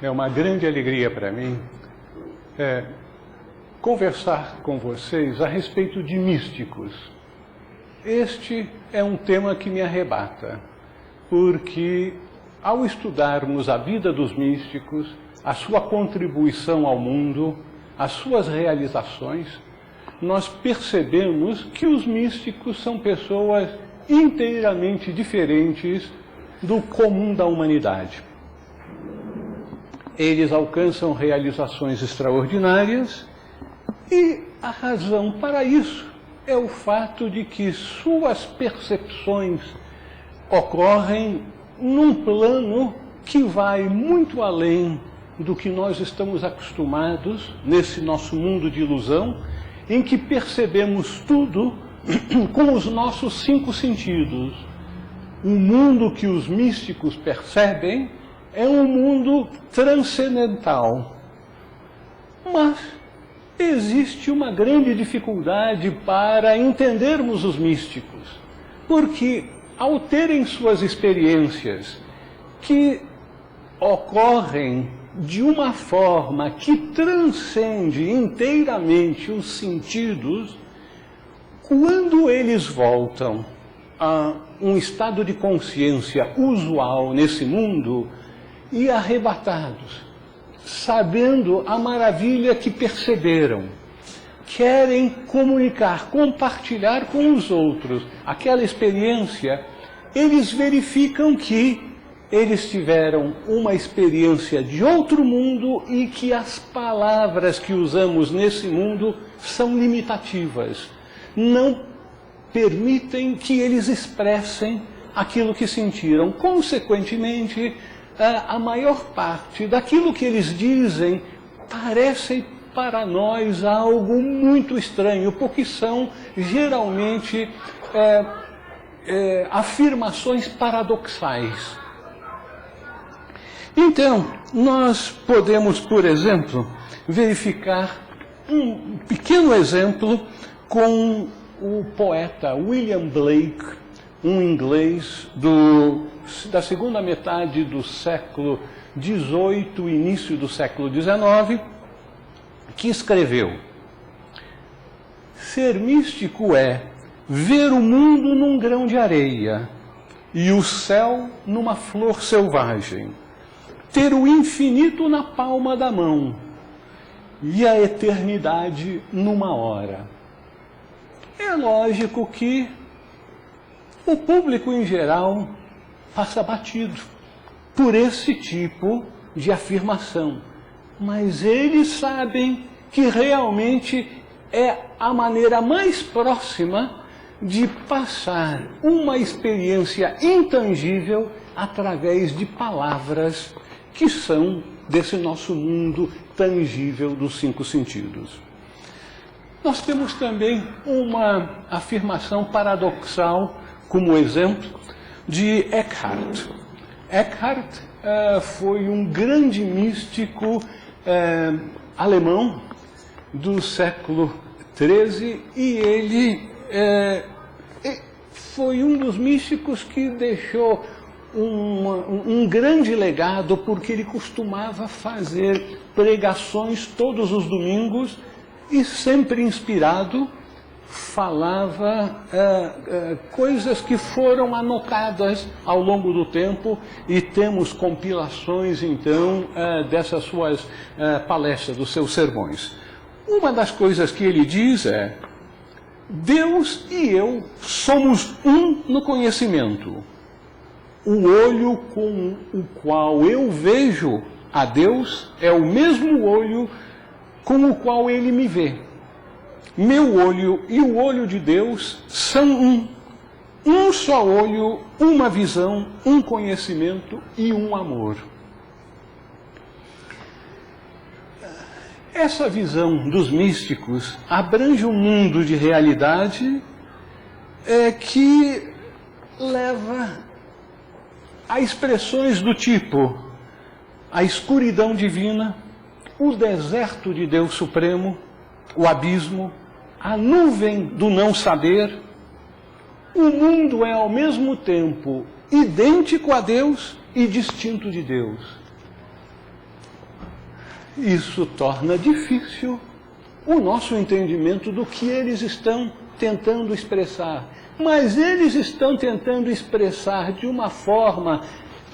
É uma grande alegria para mim conversar com vocês a respeito de místicos. Este é um tema que me arrebata, porque ao estudarmos a vida dos místicos, a sua contribuição ao mundo, as suas realizações, nós percebemos que os místicos são pessoas inteiramente diferentes do comum da humanidade. Eles alcançam realizações extraordinárias e a razão para isso é o fato de que suas percepções ocorrem num plano que vai muito além do que nós estamos acostumados nesse nosso mundo de ilusão, em que percebemos tudo com os nossos 5 sentidos. O mundo que os místicos percebem é um mundo transcendental. Mas existe uma grande dificuldade para entendermos os místicos, porque ao terem suas experiências que ocorrem de uma forma que transcende inteiramente os sentidos, quando eles voltam a um estado de consciência usual nesse mundo e arrebatados, sabendo a maravilha que perceberam, querem comunicar, compartilhar com os outros aquela experiência, eles verificam que eles tiveram uma experiência de outro mundo e que as palavras que usamos nesse mundo são limitativas. Não permitem que eles expressem aquilo que sentiram. Consequentemente, a maior parte daquilo que eles dizem parece para nós algo muito estranho, porque são geralmente afirmações paradoxais. Então, nós podemos, por exemplo, verificar um pequeno exemplo com o poeta William Blake, um inglês da segunda metade do século XVIII, início do século XIX, que escreveu: ser místico é ver o mundo num grão de areia e o céu numa flor selvagem, ter o infinito na palma da mão e a eternidade numa hora. É lógico que o público em geral passa batido por esse tipo de afirmação, mas eles sabem que realmente é a maneira mais próxima de passar uma experiência intangível através de palavras que são desse nosso mundo tangível dos 5 sentidos. Nós temos também uma afirmação paradoxal como exemplo de Eckhart. Eckhart foi um grande místico alemão do século XIII e ele foi um dos místicos que deixou um grande legado, porque ele costumava fazer pregações todos os domingos e sempre inspirado falava coisas que foram anotadas ao longo do tempo e temos compilações então dessas suas palestras, dos seus sermões. Uma das coisas que ele diz é: Deus e eu somos um no conhecimento. O olho com o qual eu vejo a Deus é o mesmo olho com o qual ele me vê. Meu olho e o olho de Deus são um. Um só olho, uma visão, um conhecimento e um amor. Essa visão dos místicos abrange um mundo de realidade que leva a expressões do tipo a escuridão divina, o deserto de Deus Supremo, o abismo, a nuvem do não saber. O mundo é ao mesmo tempo idêntico a Deus e distinto de Deus. isso torna difícil o nosso entendimento do que eles estão tentando expressar. Mas eles estão tentando expressar de uma forma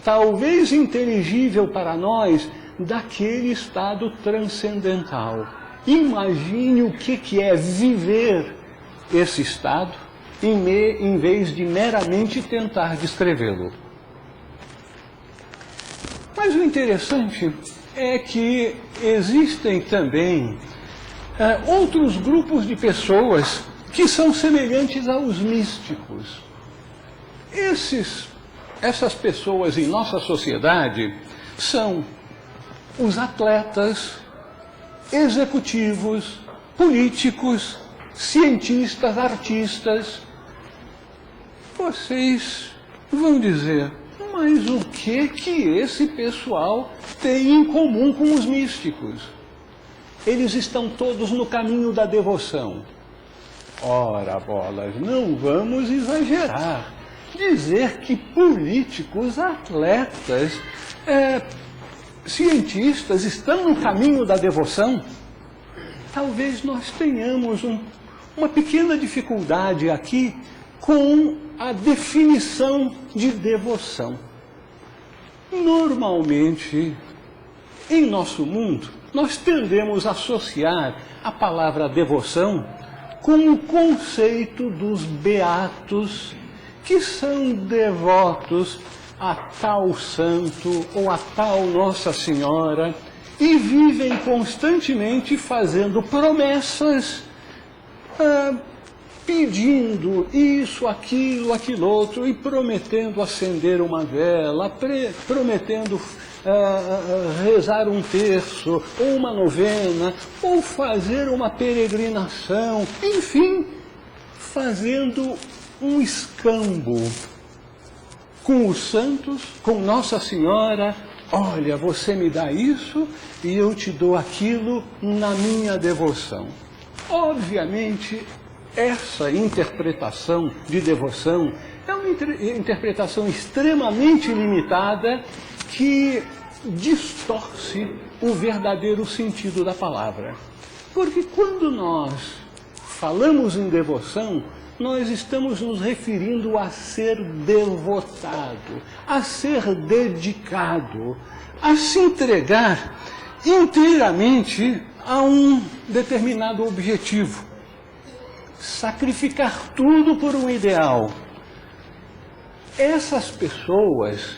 talvez inteligível para nós, daquele estado transcendental. Imagine o que é viver esse estado, em vez de meramente tentar descrevê-lo. Mas o interessante é que existem também outros grupos de pessoas que são semelhantes aos místicos. Essas pessoas em nossa sociedade são os atletas, executivos, políticos, cientistas, artistas. Vocês vão dizer, mas o que esse pessoal tem em comum com os místicos? Eles estão todos no caminho da devoção. Ora, bolas, não vamos exagerar. Dizer que políticos, atletas, cientistas estão no caminho da devoção, talvez nós tenhamos uma pequena dificuldade aqui com a definição de devoção. Normalmente, em nosso mundo, nós tendemos a associar a palavra devoção com o conceito dos beatos, que são devotos a tal santo ou a tal Nossa Senhora e vivem constantemente fazendo promessas, pedindo isso, aquilo, aquilo outro, e prometendo acender uma vela, prometendo rezar um terço, ou uma novena, ou fazer uma peregrinação, enfim, fazendo um escambo com os santos, com Nossa Senhora. Olha, você me dá isso e eu te dou aquilo na minha devoção. Obviamente, essa interpretação de devoção é uma interpretação extremamente limitada que distorce o verdadeiro sentido da palavra. Porque quando nós falamos em devoção, nós estamos nos referindo a ser devotado, a ser dedicado, a se entregar inteiramente a um determinado objetivo. Sacrificar tudo por um ideal. Essas pessoas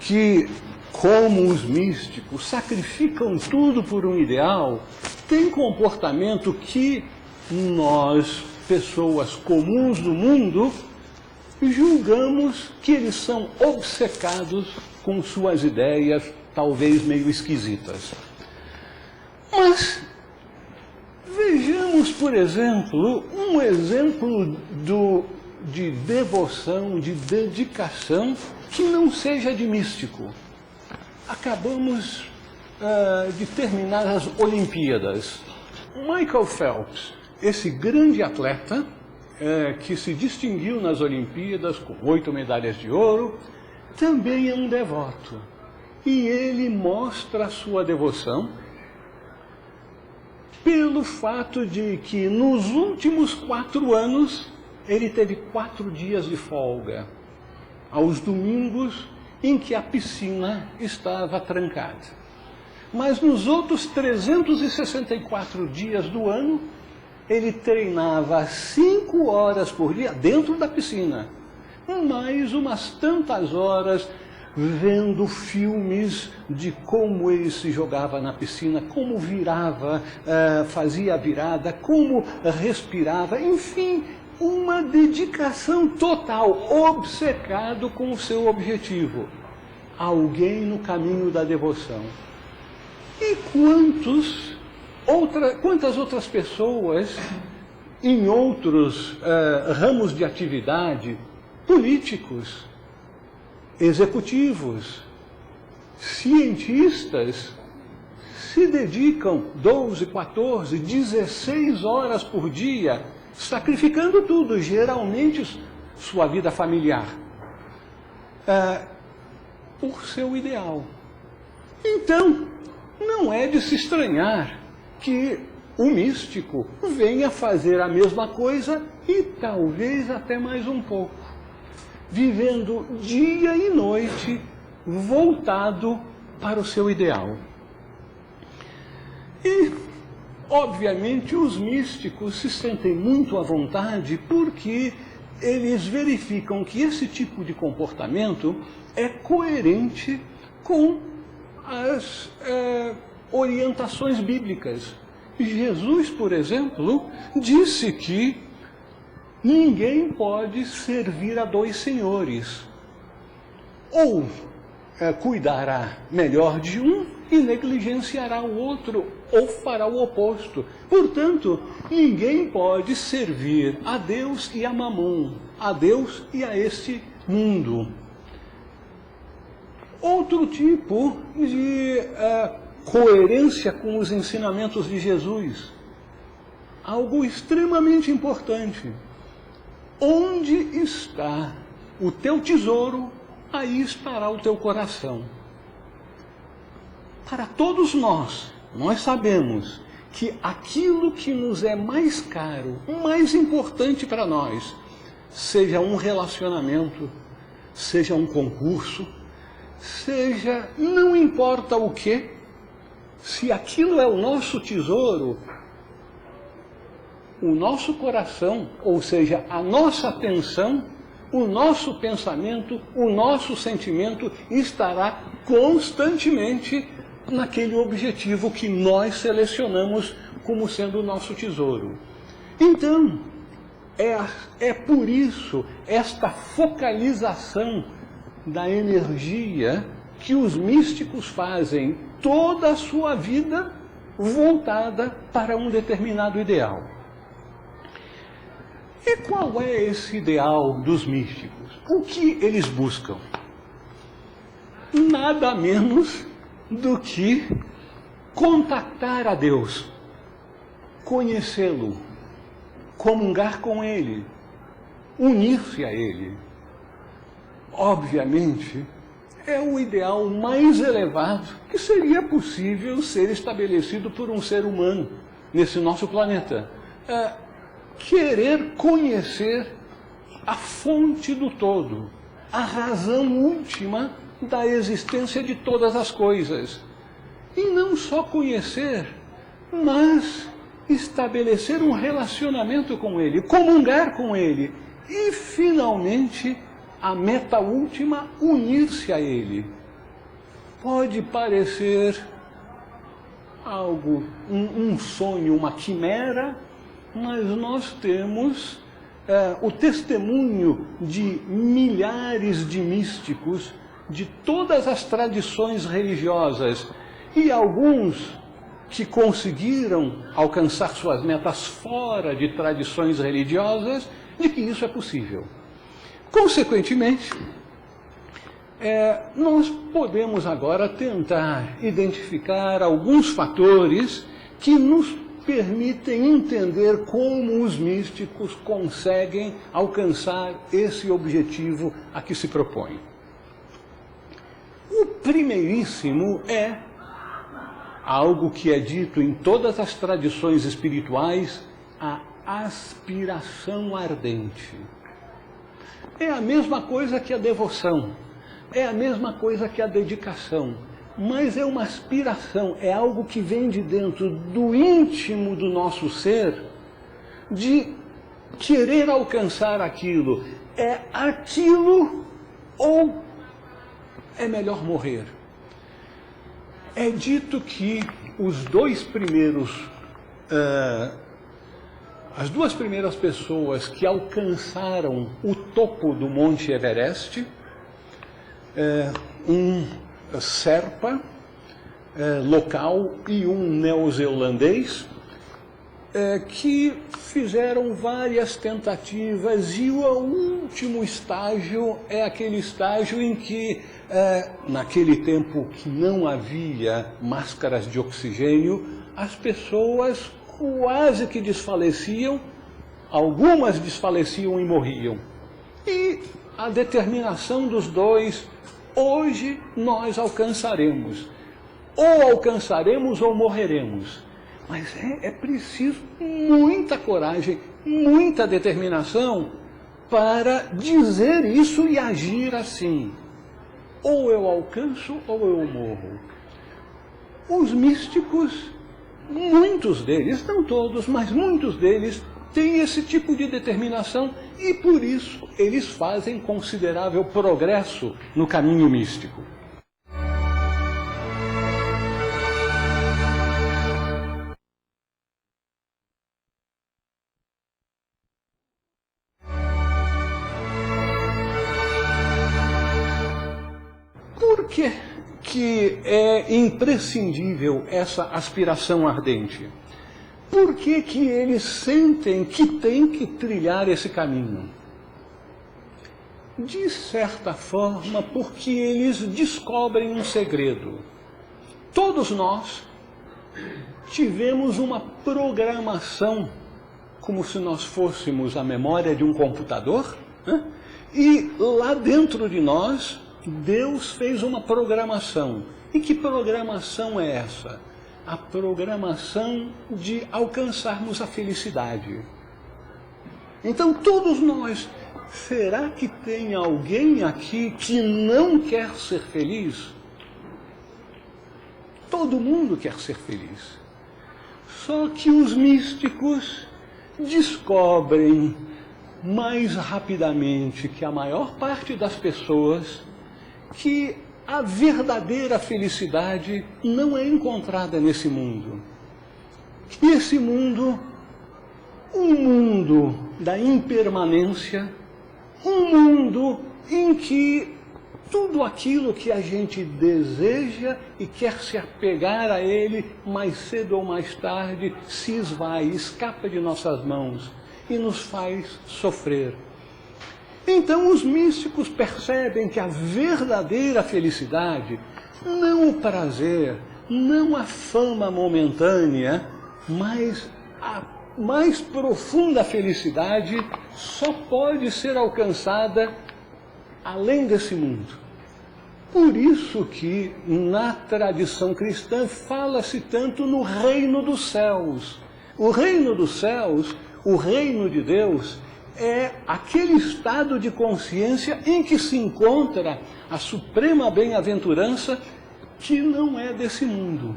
que, como os místicos, sacrificam tudo por um ideal, têm comportamento que nós, pessoas comuns do mundo, julgamos que eles são obcecados com suas ideias, talvez meio esquisitas. Mas vejamos, por exemplo, um exemplo de devoção, de dedicação, que não seja de místico. Acabamos de terminar as Olimpíadas. Michael Phelps, esse grande atleta que se distinguiu nas Olimpíadas com 8 medalhas de ouro, também é um devoto. E ele mostra a sua devoção pelo fato de que nos últimos 4 anos ele teve 4 dias de folga, aos domingos em que a piscina estava trancada. Mas nos outros 364 dias do ano, ele treinava 5 horas por dia dentro da piscina, mais umas tantas horas vendo filmes de como ele se jogava na piscina, como virava, fazia a virada, como respirava, enfim, uma dedicação total, obcecado com o seu objetivo. Alguém no caminho da devoção. E quantas outras pessoas em outros ramos de atividade, políticos, executivos, cientistas, se dedicam 12, 14, 16 horas por dia, sacrificando tudo, geralmente sua vida familiar, por seu ideal. Então, não é de se estranhar que o místico venha fazer a mesma coisa e talvez até mais um pouco, vivendo dia e noite voltado para o seu ideal. E, obviamente, os místicos se sentem muito à vontade porque eles verificam que esse tipo de comportamento é coerente com as orientações bíblicas. Jesus, por exemplo, disse que ninguém pode servir a dois senhores. Ou cuidará melhor de um e negligenciará o outro, ou fará o oposto. Portanto, ninguém pode servir a Deus e a Mamon, a Deus e a este mundo. Outro tipo de coerência com os ensinamentos de Jesus. Algo extremamente importante. Onde está o teu tesouro, aí estará o teu coração. Para todos nós sabemos que aquilo que nos é mais caro, mais importante para nós, seja um relacionamento, seja um concurso, seja, não importa o que, se aquilo é o nosso tesouro, o nosso coração, ou seja, a nossa atenção, o nosso pensamento, o nosso sentimento estará constantemente naquele objetivo que nós selecionamos como sendo o nosso tesouro. Então, é por isso esta focalização da energia que os místicos fazem toda a sua vida voltada para um determinado ideal. E qual é esse ideal dos místicos? O que eles buscam? Nada menos do que contactar a Deus, conhecê-lo, comungar com Ele, unir-se a Ele. Obviamente, é o ideal mais elevado que seria possível ser estabelecido por um ser humano nesse nosso planeta. Querer conhecer a fonte do todo, a razão última da existência de todas as coisas. E não só conhecer, mas estabelecer um relacionamento com Ele, comungar com Ele e, finalmente, a meta última, unir-se a Ele. Pode parecer algo, um sonho, uma quimera, mas nós temos o testemunho de milhares de místicos de todas as tradições religiosas e alguns que conseguiram alcançar suas metas fora de tradições religiosas, de que isso é possível. Consequentemente, nós podemos agora tentar identificar alguns fatores que nos permitem entender como os místicos conseguem alcançar esse objetivo a que se propõem. O primeiríssimo é algo que é dito em todas as tradições espirituais, a aspiração ardente. É a mesma coisa que a devoção, é a mesma coisa que a dedicação, mas é uma aspiração, é algo que vem de dentro do íntimo do nosso ser, de querer alcançar aquilo. É aquilo ou é melhor morrer. É dito que as duas primeiras pessoas que alcançaram o topo do Monte Everest, um Sherpa local e um neozelandês, que fizeram várias tentativas e o último estágio é aquele estágio em que, naquele tempo que não havia máscaras de oxigênio, as pessoas quase que desfaleciam, algumas desfaleciam e morriam. E a determinação dos dois, hoje nós alcançaremos. ou alcançaremos ou morreremos. Mas é preciso muita coragem, muita determinação para dizer isso e agir assim. Ou eu alcanço ou eu morro. Os místicos, muitos deles, não todos, mas muitos deles, têm esse tipo de determinação e por isso eles fazem considerável progresso no caminho místico. Por que é imprescindível essa aspiração ardente? Por que eles sentem que têm que trilhar esse caminho? De certa forma, porque eles descobrem um segredo. Todos nós tivemos uma programação, como se nós fôssemos a memória de um computador, né? E lá dentro de nós, Deus fez uma programação. E que programação é essa? A programação de alcançarmos a felicidade. Então, todos nós, será que tem alguém aqui que não quer ser feliz? Todo mundo quer ser feliz. Só que os místicos descobrem mais rapidamente que a maior parte das pessoas que a verdadeira felicidade não é encontrada nesse mundo. Esse mundo, um mundo da impermanência, um mundo em que tudo aquilo que a gente deseja e quer se apegar a ele, mais cedo ou mais tarde, se esvai, escapa de nossas mãos e nos faz sofrer. Então os místicos percebem que a verdadeira felicidade, não o prazer, não a fama momentânea, mas a mais profunda felicidade só pode ser alcançada além desse mundo. Por isso que na tradição cristã fala-se tanto no reino dos céus. O reino dos céus, o reino de Deus, é aquele estado de consciência em que se encontra a suprema bem-aventurança que não é desse mundo.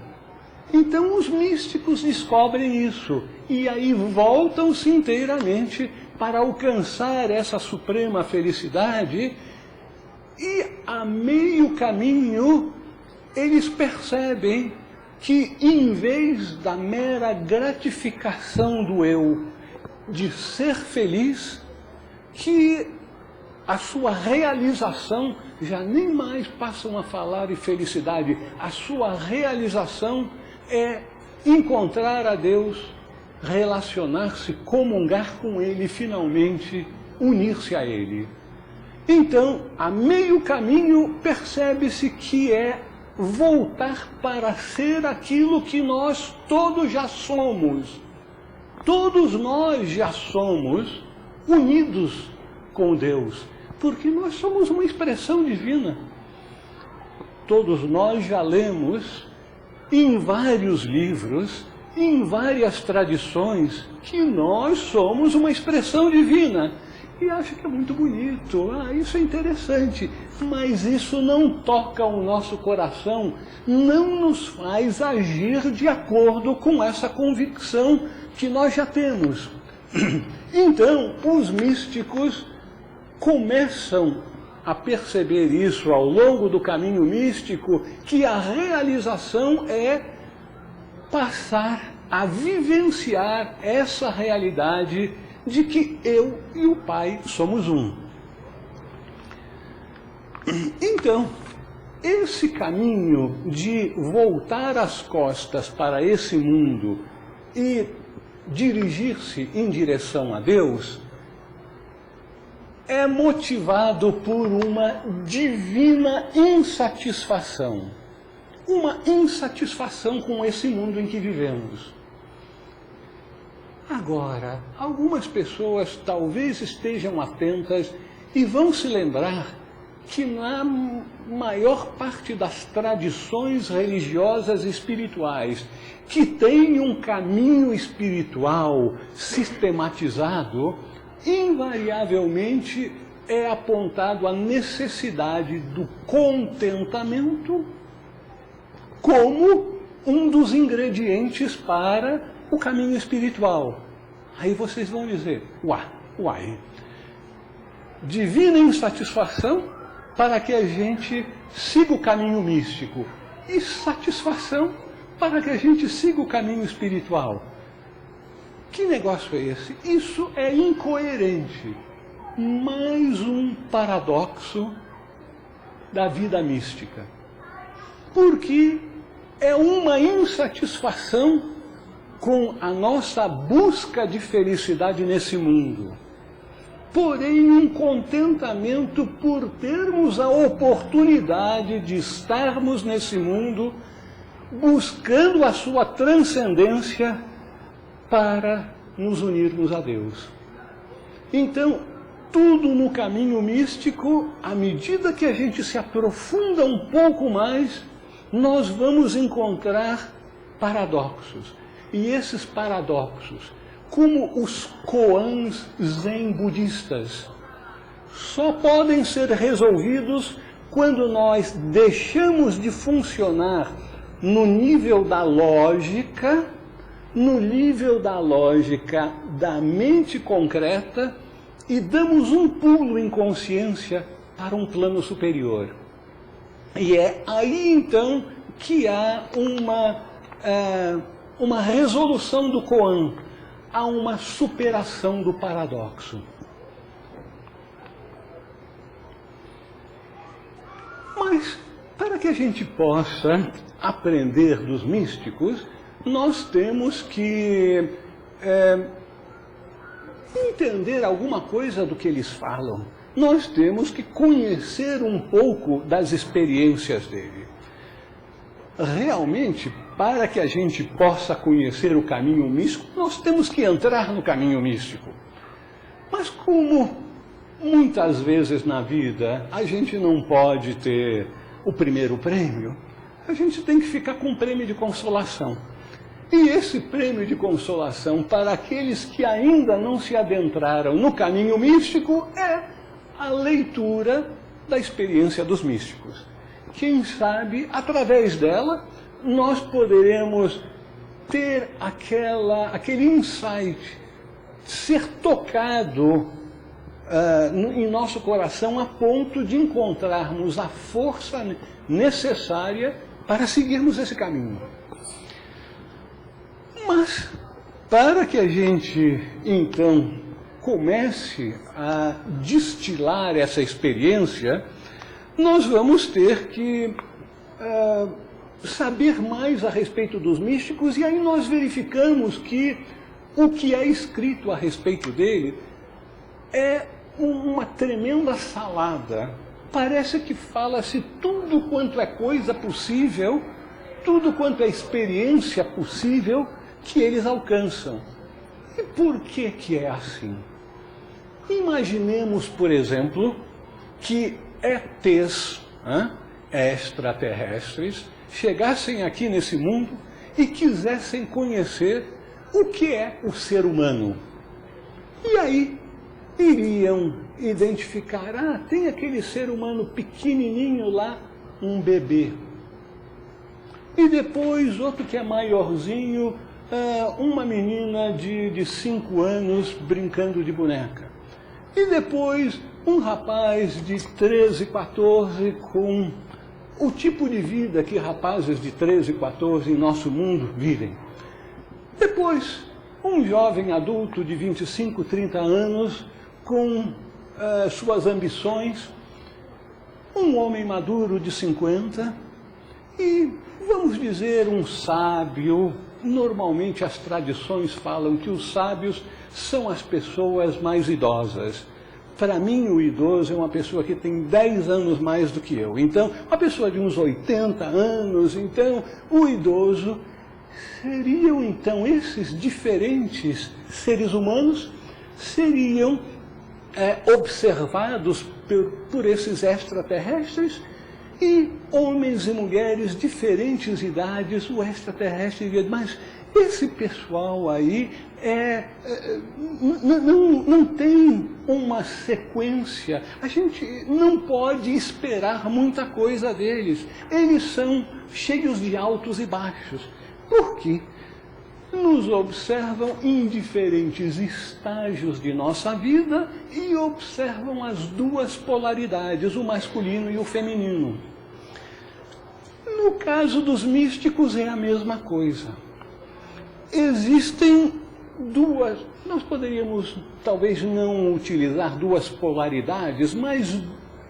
Então os místicos descobrem isso e aí voltam-se inteiramente para alcançar essa suprema felicidade e a meio caminho eles percebem que em vez da mera gratificação do eu de ser feliz, que a sua realização, já nem mais passam a falar em felicidade, a sua realização é encontrar a Deus, relacionar-se, comungar com Ele e finalmente unir-se a Ele. Então, a meio caminho percebe-se que é voltar para ser aquilo que nós todos já somos. Todos nós já somos unidos com Deus, porque nós somos uma expressão divina. Todos nós já lemos em vários livros, em várias tradições, que nós somos uma expressão divina. E acho que é muito bonito, isso é interessante, mas isso não toca o nosso coração, não nos faz agir de acordo com essa convicção que nós já temos. Então, os místicos começam a perceber isso ao longo do caminho místico, que a realização é passar a vivenciar essa realidade de que eu e o Pai somos um. Então, esse caminho de voltar as costas para esse mundo e dirigir-se em direção a Deus é motivado por uma divina insatisfação. Uma insatisfação com esse mundo em que vivemos. Agora, algumas pessoas talvez estejam atentas e vão se lembrar que na maior parte das tradições religiosas e espirituais que tem um caminho espiritual sistematizado, invariavelmente é apontado a necessidade do contentamento como um dos ingredientes para o caminho espiritual. Aí vocês vão dizer, uai, divina insatisfação para que a gente siga o caminho místico e satisfação para que a gente siga o caminho espiritual. Que negócio é esse? Isso é incoerente. Mais um paradoxo da vida mística. Porque é uma insatisfação com a nossa busca de felicidade nesse mundo. Porém, um contentamento por termos a oportunidade de estarmos nesse mundo buscando a sua transcendência para nos unirmos a Deus. Então, tudo no caminho místico, à medida que a gente se aprofunda um pouco mais, nós vamos encontrar paradoxos. E esses paradoxos, como os koans zen budistas, só podem ser resolvidos quando nós deixamos de funcionar no nível da lógica, da mente concreta, e damos um pulo em consciência para um plano superior. E é aí então que há uma resolução do koan, há uma superação do paradoxo. Mas, para que a gente possa aprender dos místicos, nós temos que entender alguma coisa do que eles falam. Nós temos que conhecer um pouco das experiências dele. Realmente, para que a gente possa conhecer o caminho místico, nós temos que entrar no caminho místico. Mas como muitas vezes na vida a gente não pode ter o primeiro prêmio, a gente tem que ficar com um prêmio de consolação. E esse prêmio de consolação para aqueles que ainda não se adentraram no caminho místico é a leitura da experiência dos místicos. Quem sabe, através dela, nós poderemos ter aquele insight, ser tocado em nosso coração a ponto de encontrarmos a força necessária para seguirmos esse caminho. Mas, para que a gente, então, comece a destilar essa experiência, nós vamos ter que saber mais a respeito dos místicos, e aí nós verificamos que o que é escrito a respeito dele é uma tremenda salada. Parece que fala-se tudo quanto é coisa possível, tudo quanto é experiência possível que eles alcançam. E por que é assim? Imaginemos, por exemplo, que ETs, extraterrestres, chegassem aqui nesse mundo e quisessem conhecer o que é o ser humano. E aí iriam identificar, tem aquele ser humano pequenininho lá, um bebê. E depois outro que é maiorzinho, uma menina de 5 anos brincando de boneca. E depois um rapaz de 13, 14 com o tipo de vida que rapazes de 13, 14 em nosso mundo vivem. Depois, um jovem adulto de 25, 30 anos com suas ambições, um homem maduro de 50 e, vamos dizer, um sábio. Normalmente as tradições falam que os sábios são as pessoas mais idosas. Para mim, o idoso é uma pessoa que tem 10 anos mais do que eu. Então, uma pessoa de uns 80 anos, então, o idoso seriam, então, esses diferentes seres humanos seriam observados por esses extraterrestres, e homens e mulheres, diferentes idades, o extraterrestre diz, mas esse pessoal aí não tem uma sequência, a gente não pode esperar muita coisa deles, eles são cheios de altos e baixos. Por quê? Nos observam em diferentes estágios de nossa vida e observam as duas polaridades, o masculino e o feminino. No caso dos místicos é a mesma coisa. Existem duas, nós poderíamos talvez não utilizar duas polaridades, mas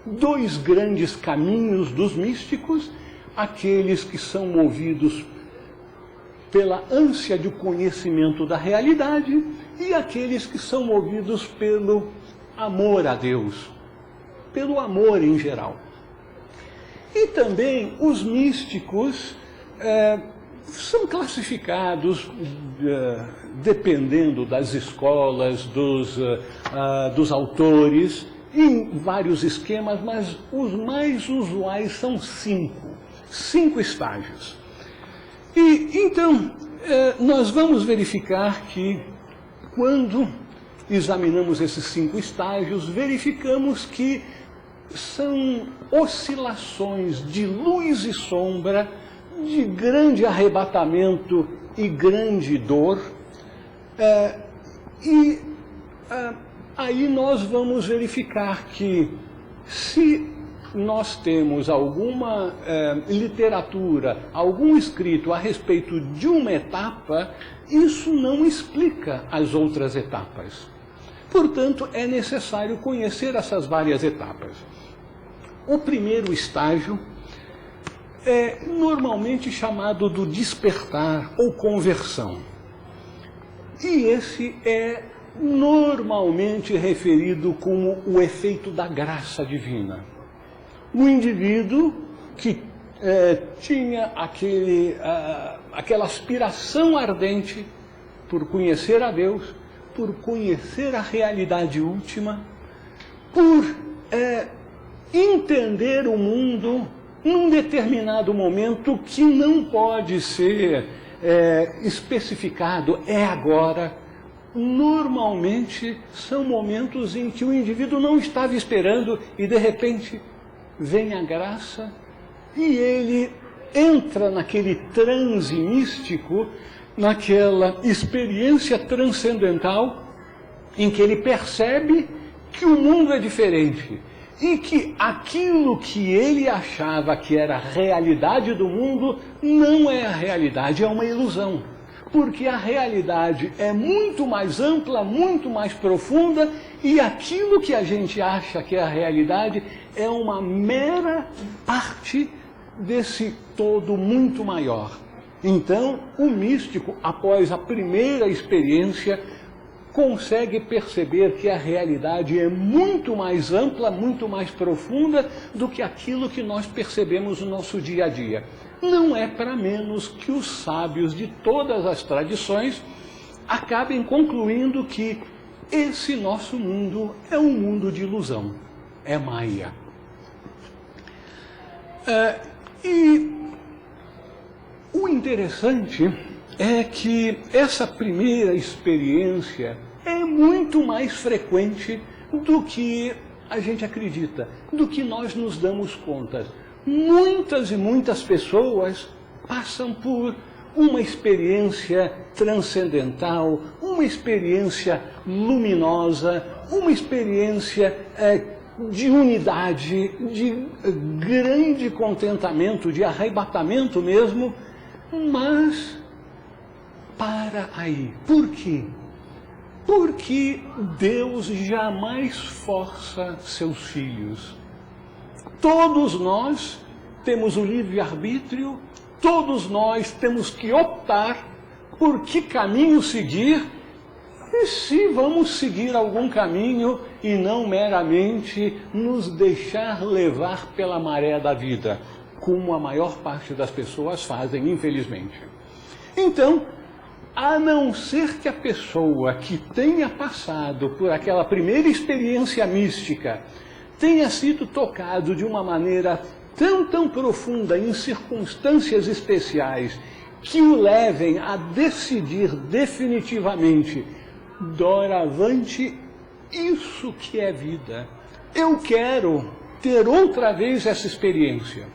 dois grandes caminhos dos místicos, aqueles que são movidos pela ânsia de conhecimento da realidade e aqueles que são movidos pelo amor a Deus, pelo amor em geral. E também os místicos são classificados, dependendo das escolas, dos autores, em vários esquemas, mas os mais usuais são cinco estágios. E então, nós vamos verificar que, quando examinamos esses 5 estágios, verificamos que são oscilações de luz e sombra, de grande arrebatamento e grande dor. Aí nós vamos verificar que, se nós temos alguma literatura, algum escrito a respeito de uma etapa, isso não explica as outras etapas. Portanto, é necessário conhecer essas várias etapas. O primeiro estágio é normalmente chamado do despertar ou conversão. E esse é normalmente referido como o efeito da graça divina. O indivíduo que tinha aquela aspiração ardente por conhecer a Deus, por conhecer a realidade última, por entender o mundo num determinado momento que não pode ser especificado, é agora. Normalmente são momentos em que o indivíduo não estava esperando e de repente vem a graça e ele entra naquele transe místico, naquela experiência transcendental em que ele percebe que o mundo é diferente e que aquilo que ele achava que era a realidade do mundo não é a realidade, é uma ilusão. Porque a realidade é muito mais ampla, muito mais profunda, e aquilo que a gente acha que é a realidade é uma mera parte desse todo muito maior. Então, o místico, após a primeira experiência, consegue perceber que a realidade é muito mais ampla, muito mais profunda do que aquilo que nós percebemos no nosso dia a dia. Não é para menos que os sábios de todas as tradições acabem concluindo que esse nosso mundo é um mundo de ilusão, é Maya. E o interessante é que essa primeira experiência é muito mais frequente do que a gente acredita, do que nós nos damos conta. Muitas e muitas pessoas passam por uma experiência transcendental, uma experiência luminosa, uma experiência de unidade, de grande contentamento, de arrebatamento mesmo, mas para aí. Por quê? Porque Deus jamais força seus filhos. Todos nós temos o livre-arbítrio, todos nós temos que optar por que caminho seguir, e se vamos seguir algum caminho e não meramente nos deixar levar pela maré da vida, como a maior parte das pessoas fazem, infelizmente. Então, a não ser que a pessoa que tenha passado por aquela primeira experiência mística tenha sido tocado de uma maneira tão profunda, em circunstâncias especiais, que o levem a decidir definitivamente: doravante, isso que é vida. Eu quero ter outra vez essa experiência.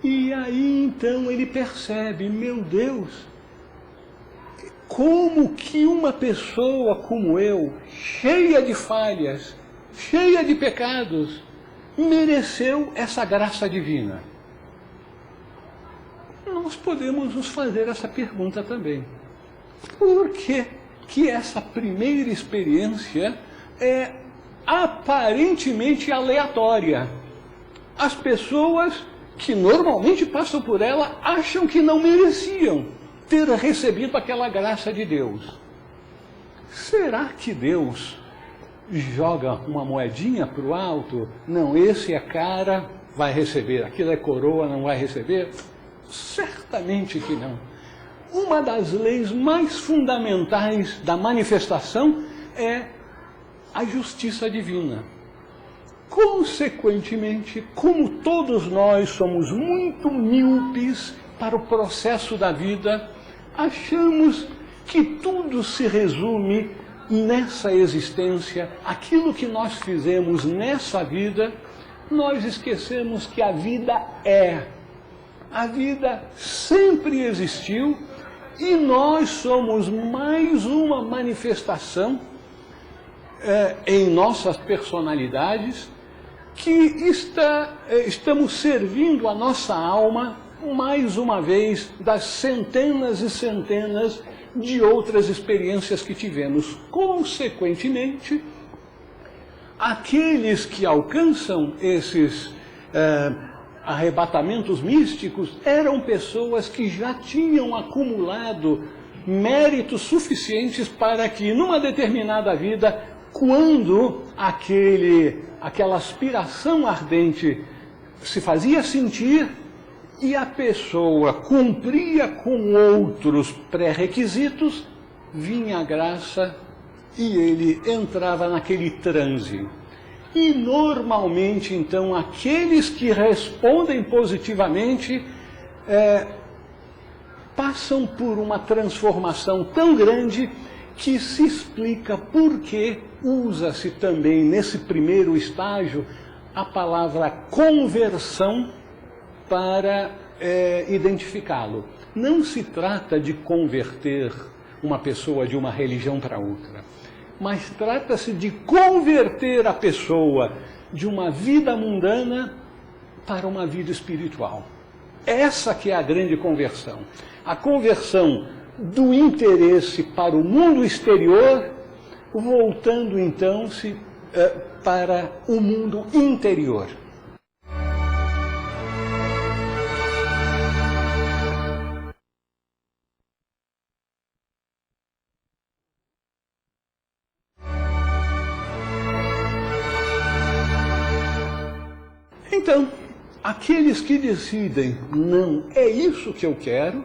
E aí então ele percebe: meu Deus, como que uma pessoa como eu, cheia de falhas, cheia de pecados, mereceu essa graça divina? Nós podemos nos fazer essa pergunta também. Por que essa primeira experiência é aparentemente aleatória? As pessoas que normalmente passam por ela acham que não mereciam ter recebido aquela graça de Deus. Será que Deus joga uma moedinha para o alto? Não, esse é cara, vai receber. Aquilo é coroa, não vai receber? Certamente que não. Uma das leis mais fundamentais da manifestação é a justiça divina. Consequentemente, como todos nós somos muito míopes para o processo da vida, achamos que tudo se resume nessa existência, aquilo que nós fizemos nessa vida. Nós esquecemos que a vida é. A vida sempre existiu e nós somos mais uma manifestação em nossas personalidades que estamos servindo a nossa alma mais uma vez das centenas e centenas de outras experiências que tivemos. Consequentemente, aqueles que alcançam esses arrebatamentos místicos eram pessoas que já tinham acumulado méritos suficientes para que, numa determinada vida, quando aquela aspiração ardente se fazia sentir e a pessoa cumpria com outros pré-requisitos, vinha a graça e ele entrava naquele transe. E normalmente, então, aqueles que respondem positivamente passam por uma transformação tão grande que se explica por que usa-se também nesse primeiro estágio a palavra conversão para identificá-lo. Não se trata de converter uma pessoa de uma religião para outra, mas trata-se de converter a pessoa de uma vida mundana para uma vida espiritual. Essa que é a grande conversão. A conversão do interesse para o mundo exterior, voltando então para o mundo interior. Então, aqueles que decidem, não, é isso que eu quero,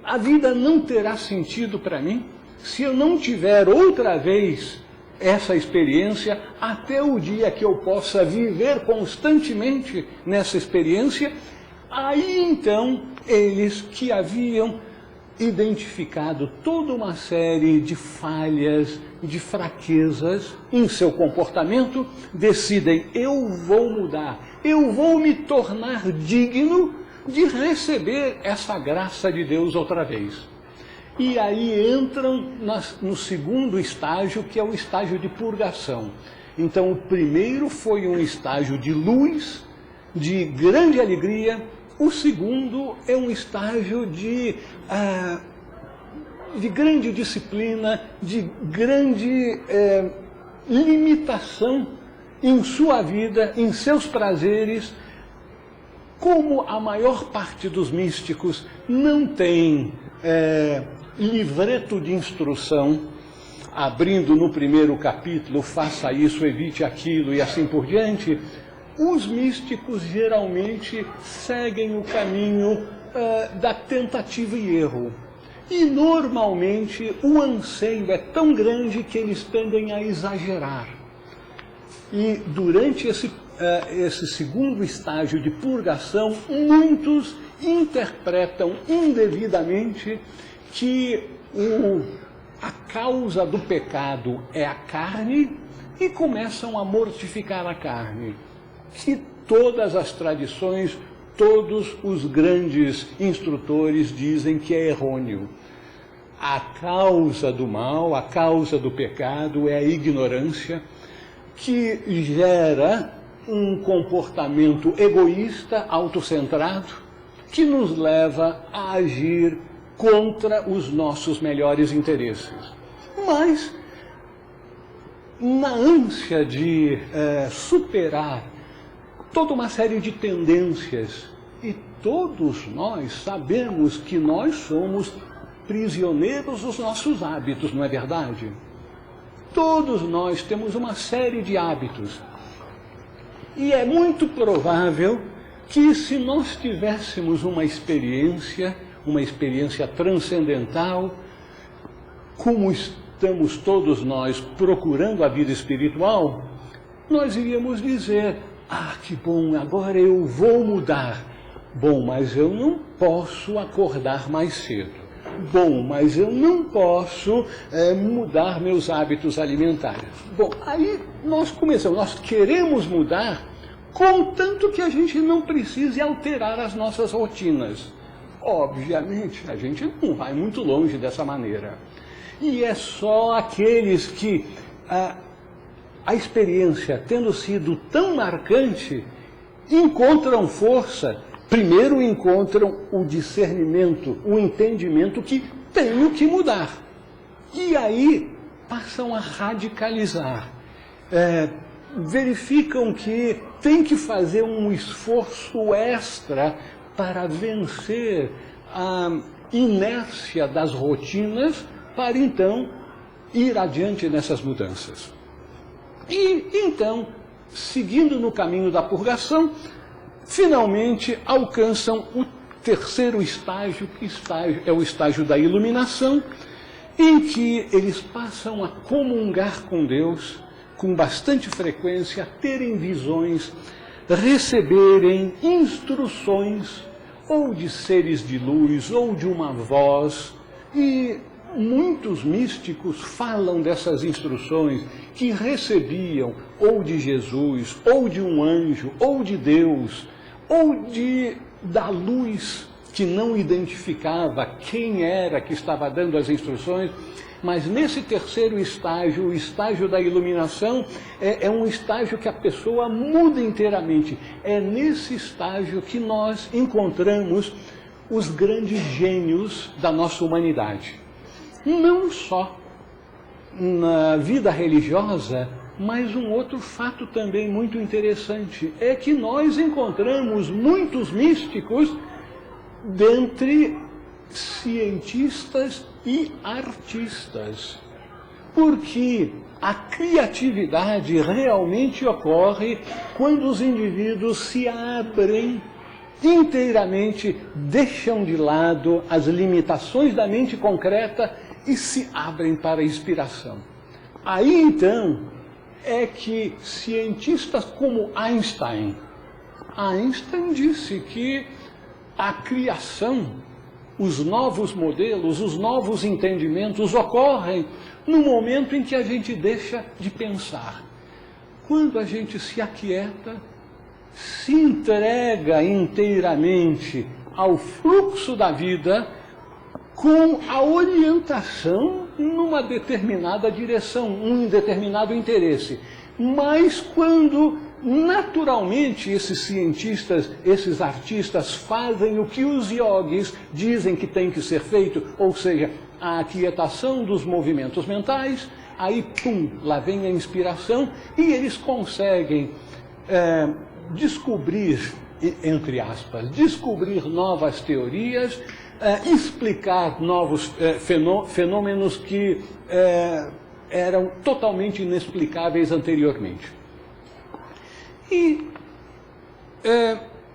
a vida não terá sentido para mim se eu não tiver outra vez essa experiência, até o dia que eu possa viver constantemente nessa experiência. Aí então, eles que haviam identificado toda uma série de falhas, de fraquezas em seu comportamento, decidem: eu vou mudar, eu vou me tornar digno de receber essa graça de Deus outra vez. E aí entram no segundo estágio, que é o estágio de purgação. Então, o primeiro foi um estágio de luz, de grande alegria. O segundo é um estágio de grande disciplina, de grande limitação em sua vida, em seus prazeres. Como a maior parte dos místicos não tem livreto de instrução, abrindo no primeiro capítulo, faça isso, evite aquilo e assim por diante, os místicos geralmente seguem o caminho da tentativa e erro. E normalmente o anseio é tão grande que eles tendem a exagerar. E durante esse segundo estágio de purgação, muitos interpretam indevidamente que a causa do pecado é a carne e começam a mortificar a carne. Que todas as tradições, todos os grandes instrutores dizem que é errôneo. A causa do mal, a causa do pecado é a ignorância, que gera um comportamento egoísta, autocentrado, que nos leva a agir contra os nossos melhores interesses. Mas, na ânsia de superar toda uma série de tendências, e todos nós sabemos que nós somos prisioneiros dos nossos hábitos, não é verdade? Todos nós temos uma série de hábitos. E é muito provável que, se nós tivéssemos uma experiência transcendental, como estamos todos nós procurando a vida espiritual, nós iríamos dizer: ah, que bom, agora eu vou mudar. Bom, mas eu não posso acordar mais cedo. Bom, mas eu não posso mudar meus hábitos alimentares. Bom, aí nós começamos, nós queremos mudar, contanto que a gente não precise alterar as nossas rotinas. Obviamente, a gente não vai muito longe dessa maneira. E é só aqueles que a experiência, tendo sido tão marcante, encontram força. Primeiro encontram o discernimento, o entendimento que tenho que mudar. E aí passam a radicalizar. Verificam que tem que fazer um esforço extra para vencer a inércia das rotinas, para então ir adiante nessas mudanças. E então, seguindo no caminho da purgação, finalmente alcançam o terceiro estágio, que é o estágio da iluminação, em que eles passam a comungar com Deus com bastante frequência, terem visões, receberem instruções, ou de seres de luz, ou de uma voz. E muitos místicos falam dessas instruções que recebiam ou de Jesus, ou de um anjo, ou de Deus, ou da luz, que não identificava quem era que estava dando as instruções. Mas nesse terceiro estágio, o estágio da iluminação, é um estágio que a pessoa muda inteiramente. É nesse estágio que nós encontramos os grandes gênios da nossa humanidade. Não só na vida religiosa, mas um outro fato também muito interessante é que nós encontramos muitos místicos dentre cientistas e artistas, porque a criatividade realmente ocorre quando os indivíduos se abrem inteiramente, deixam de lado as limitações da mente concreta e se abrem para a inspiração. Aí então é que cientistas como Einstein disse que a criação, os novos modelos, os novos entendimentos ocorrem no momento em que a gente deixa de pensar. Quando a gente se aquieta, se entrega inteiramente ao fluxo da vida, com a orientação numa determinada direção, um determinado interesse. Mas quando naturalmente esses cientistas, esses artistas fazem o que os yogis dizem que tem que ser feito, ou seja, a aquietação dos movimentos mentais, aí pum, lá vem a inspiração e eles conseguem descobrir, entre aspas, descobrir novas teorias, explicar novos fenômenos que eram totalmente inexplicáveis anteriormente. E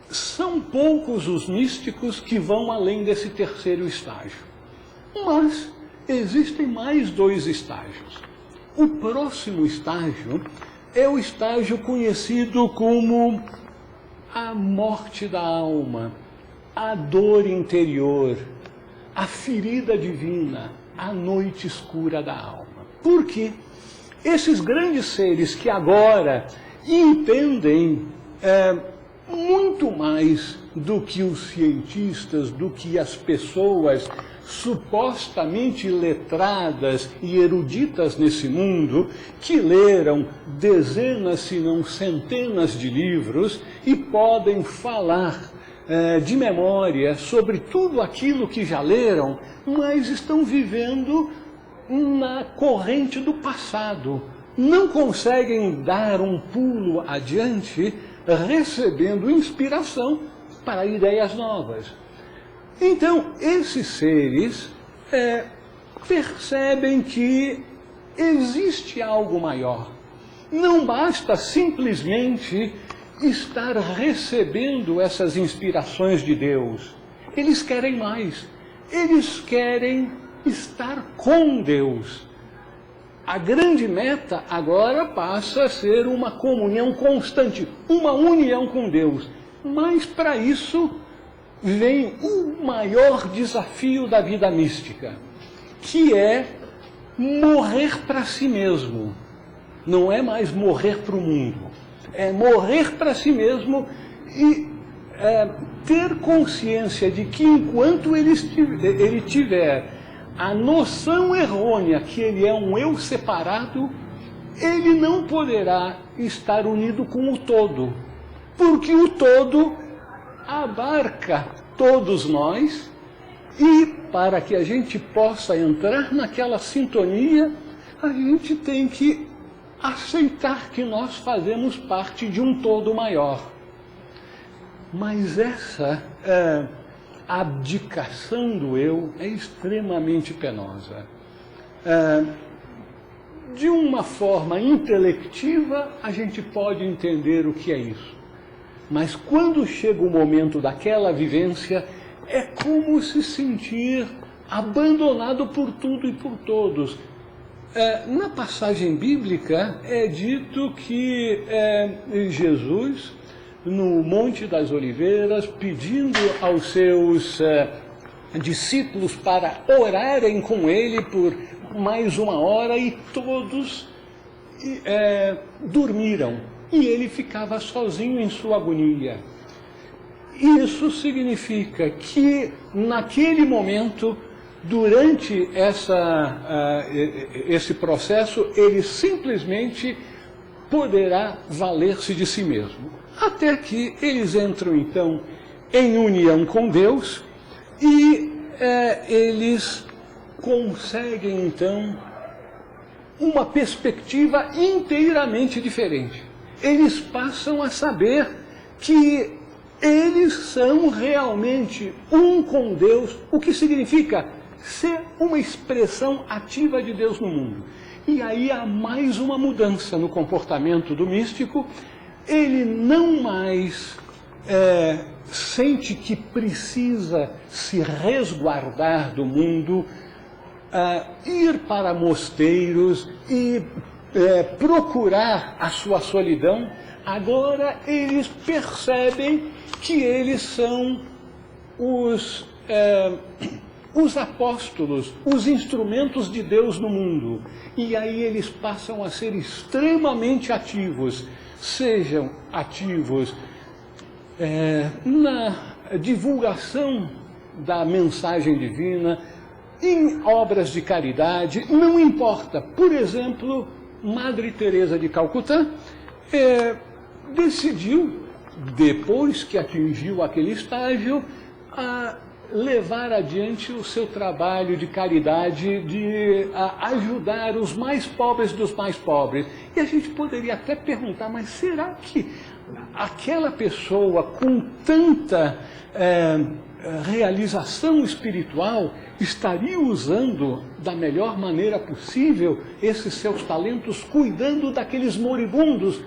são poucos os místicos que vão além desse terceiro estágio. Mas existem mais dois estágios. O próximo estágio é o estágio conhecido como a morte da alma, a dor interior, a ferida divina, a noite escura da alma. Por quê? Esses grandes seres que agora entendem muito mais do que os cientistas, do que as pessoas supostamente letradas e eruditas nesse mundo, que leram dezenas, se não centenas de livros e podem falar de memória sobre tudo aquilo que já leram, mas estão vivendo na corrente do passado. Não conseguem dar um pulo adiante, recebendo inspiração para ideias novas. Então, esses seres percebem que existe algo maior. Não basta simplesmente estar recebendo essas inspirações de Deus. Eles querem mais. Eles querem estar com Deus. A grande meta agora passa a ser uma comunhão constante, uma união com Deus. Mas para isso vem o maior desafio da vida mística, que é morrer para si mesmo. Não é mais morrer para o mundo, é morrer para si mesmo e ter consciência de que enquanto ele tiver a noção errônea que ele é um eu separado, ele não poderá estar unido com o todo, porque o todo abarca todos nós, e para que a gente possa entrar naquela sintonia, a gente tem que aceitar que nós fazemos parte de um todo maior. Mas essa abdicação do eu é extremamente penosa. De uma forma intelectiva, a gente pode entender o que é isso. Mas quando chega o momento daquela vivência, é como se sentir abandonado por tudo e por todos. Na passagem bíblica é dito que Jesus, no Monte das Oliveiras, pedindo aos seus discípulos para orarem com ele por mais uma hora, e todos dormiram. E ele ficava sozinho em sua agonia. Isso significa que, naquele momento, durante esse processo, ele simplesmente poderá valer-se de si mesmo. Até que eles entram, então, em união com Deus e eles conseguem, então, uma perspectiva inteiramente diferente. Eles passam a saber que eles são realmente um com Deus, o que significa ser uma expressão ativa de Deus no mundo. E aí há mais uma mudança no comportamento do místico. Ele não mais sente que precisa se resguardar do mundo, ir para mosteiros e procurar a sua solidão. Agora eles percebem que eles são os apóstolos, os instrumentos de Deus no mundo. E aí eles passam a ser extremamente ativos, sejam ativos na divulgação da mensagem divina, em obras de caridade, não importa. Por exemplo, Madre Teresa de Calcutá decidiu, depois que atingiu aquele estágio, a levar adiante o seu trabalho de caridade, de ajudar os mais pobres dos mais pobres. E a gente poderia até perguntar, mas será que aquela pessoa com tanta realização espiritual estaria usando da melhor maneira possível esses seus talentos, cuidando daqueles moribundos?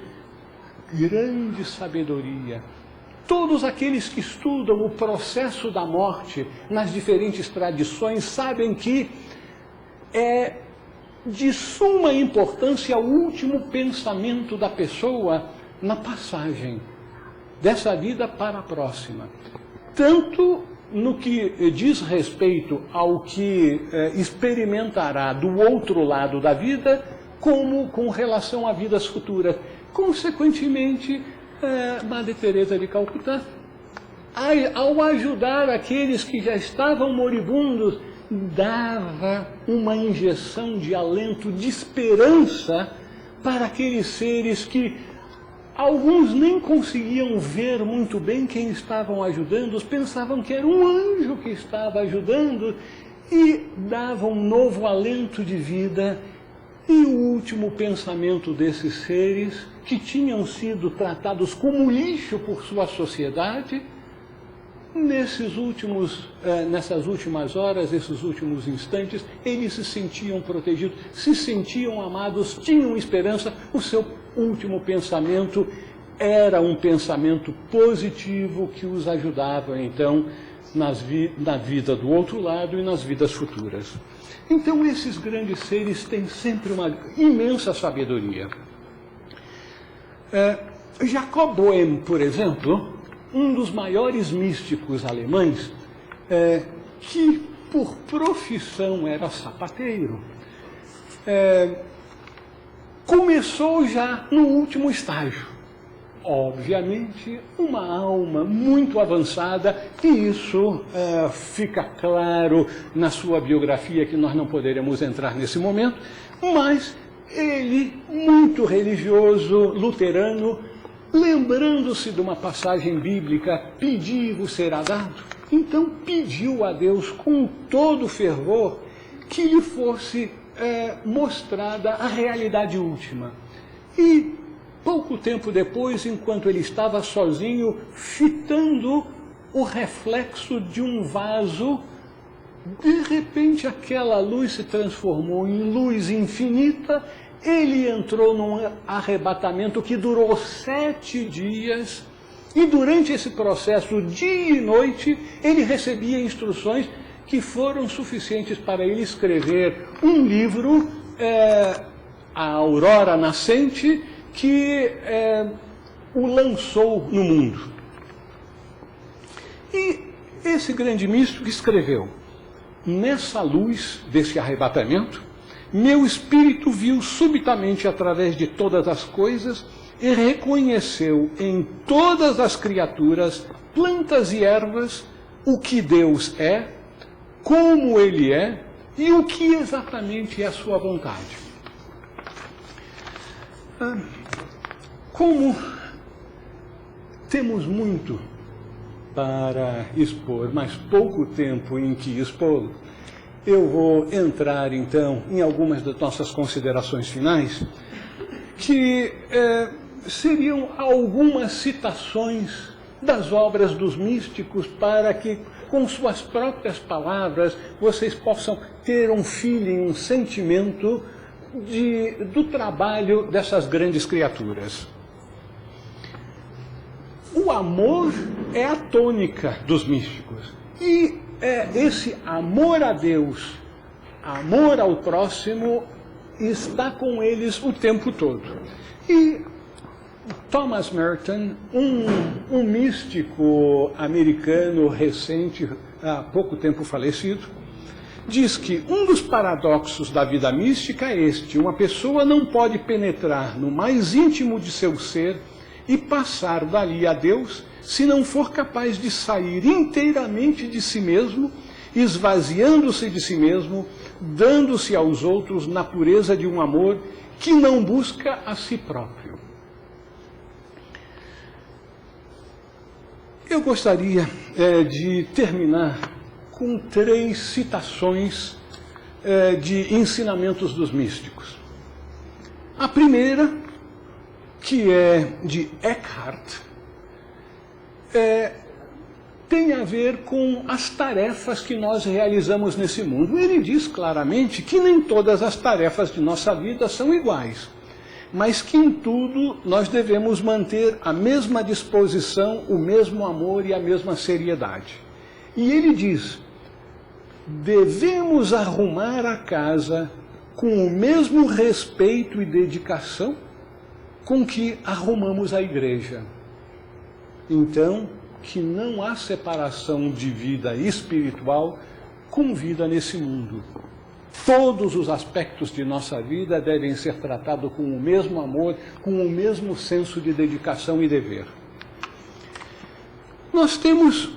Grande sabedoria. Todos aqueles que estudam o processo da morte nas diferentes tradições sabem que é de suma importância o último pensamento da pessoa na passagem dessa vida para a próxima. Tanto no que diz respeito ao que experimentará do outro lado da vida, como com relação a vidas futuras. Consequentemente, Madre Teresa de Calcutá, ao ajudar aqueles que já estavam moribundos, dava uma injeção de alento, de esperança para aqueles seres que alguns nem conseguiam ver muito bem quem estavam ajudando, pensavam que era um anjo que estava ajudando, e dava um novo alento de vida. E o último pensamento desses seres, que tinham sido tratados como lixo por sua sociedade, nessas últimas horas, esses últimos instantes, eles se sentiam protegidos, se sentiam amados, tinham esperança. O seu último pensamento era um pensamento positivo que os ajudava, então, na vida do outro lado e nas vidas futuras. Então, esses grandes seres têm sempre uma imensa sabedoria. Jacob Boehme, por exemplo, um dos maiores místicos alemães, que por profissão era sapateiro, começou já no último estágio. Obviamente, uma alma muito avançada, e isso fica claro na sua biografia, que nós não poderemos entrar nesse momento, mas ele, muito religioso, luterano, lembrando-se de uma passagem bíblica, pedi-vos será dado, então pediu a Deus com todo fervor que lhe fosse mostrada a realidade última. E pouco tempo depois, enquanto ele estava sozinho, fitando o reflexo de um vaso, de repente aquela luz se transformou em luz infinita. Ele entrou num arrebatamento que durou 7 dias, e durante esse processo, dia e noite, ele recebia instruções que foram suficientes para ele escrever um livro, A Aurora Nascente, que o lançou no mundo. E esse grande místico escreveu: nessa luz desse arrebatamento, meu espírito viu subitamente através de todas as coisas e reconheceu em todas as criaturas, plantas e ervas, o que Deus é, como Ele é e o que exatamente é a sua vontade. Como temos muito para expor, mas pouco tempo em que expô-lo, eu vou entrar, então, em algumas das nossas considerações finais, que seriam algumas citações das obras dos místicos, para que, com suas próprias palavras, vocês possam ter um feeling, um sentimento do trabalho dessas grandes criaturas. O amor é a tônica dos místicos. E esse amor a Deus, amor ao próximo, está com eles o tempo todo. E Thomas Merton, um místico americano recente, há pouco tempo falecido, diz que um dos paradoxos da vida mística é este: uma pessoa não pode penetrar no mais íntimo de seu ser e passar dali a Deus se não for capaz de sair inteiramente de si mesmo, esvaziando-se de si mesmo, dando-se aos outros na pureza de um amor que não busca a si próprio. Eu gostaria de terminar com 3 citações de ensinamentos dos místicos. A primeira, que é de Eckhart, tem a ver com as tarefas que nós realizamos nesse mundo. Ele diz claramente que nem todas as tarefas de nossa vida são iguais, mas que em tudo nós devemos manter a mesma disposição, o mesmo amor e a mesma seriedade. E ele diz: devemos arrumar a casa com o mesmo respeito e dedicação com que arrumamos a igreja. Então, que não há separação de vida espiritual com vida nesse mundo. Todos os aspectos de nossa vida devem ser tratados com o mesmo amor, com o mesmo senso de dedicação e dever. Nós temos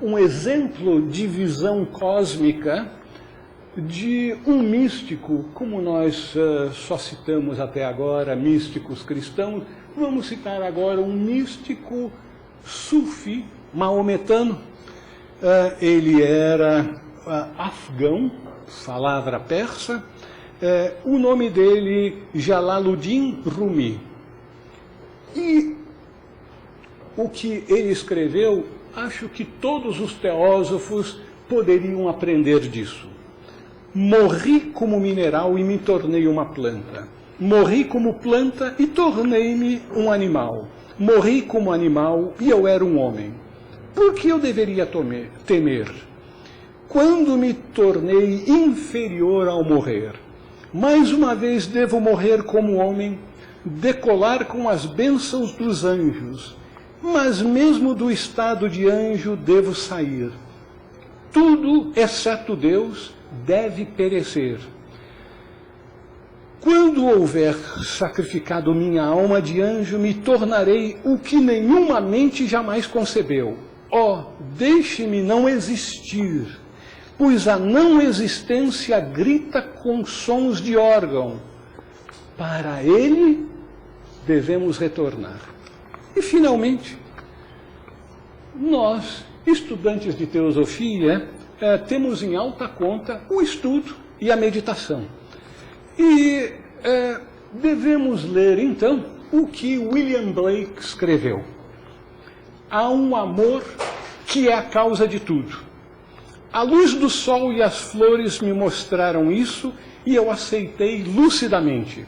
um exemplo de visão cósmica de um místico, como nós só citamos até agora místicos cristãos, vamos citar agora um místico sufi maometano. Ele era afegão, falava persa, o nome dele Jalaluddin Rumi. E o que ele escreveu, acho que todos os teósofos poderiam aprender disso. Morri como mineral e me tornei uma planta. Morri como planta e tornei-me um animal. Morri como animal e eu era um homem. Por que eu deveria temer? Quando me tornei inferior ao morrer, mais uma vez devo morrer como homem, decolar com as bênçãos dos anjos, mas mesmo do estado de anjo devo sair. Tudo, exceto Deus, deve perecer. Quando houver sacrificado minha alma de anjo, me tornarei o que nenhuma mente jamais concebeu. Deixe-me não existir, pois a não existência grita com sons de órgão. Para ele devemos retornar. E, finalmente, nós, estudantes de teosofia, temos em alta conta o estudo e a meditação. E devemos ler, então, o que William Blake escreveu. Há um amor que é a causa de tudo. A luz do sol e as flores me mostraram isso e eu aceitei lucidamente.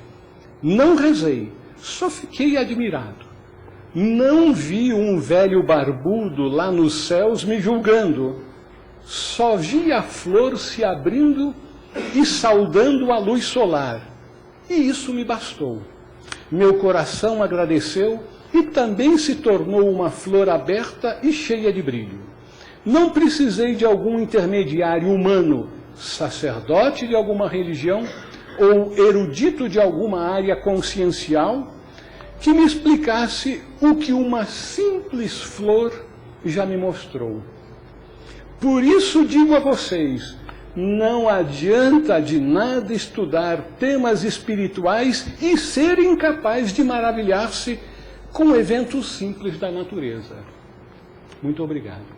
Não rezei, só fiquei admirado. Não vi um velho barbudo lá nos céus me julgando. Só vi a flor se abrindo e saudando a luz solar. E isso me bastou. Meu coração agradeceu e também se tornou uma flor aberta e cheia de brilho. Não precisei de algum intermediário humano, sacerdote de alguma religião ou erudito de alguma área consciencial, que me explicasse o que uma simples flor já me mostrou. Por isso digo a vocês, não adianta de nada estudar temas espirituais e ser incapaz de maravilhar-se com eventos simples da natureza. Muito obrigado.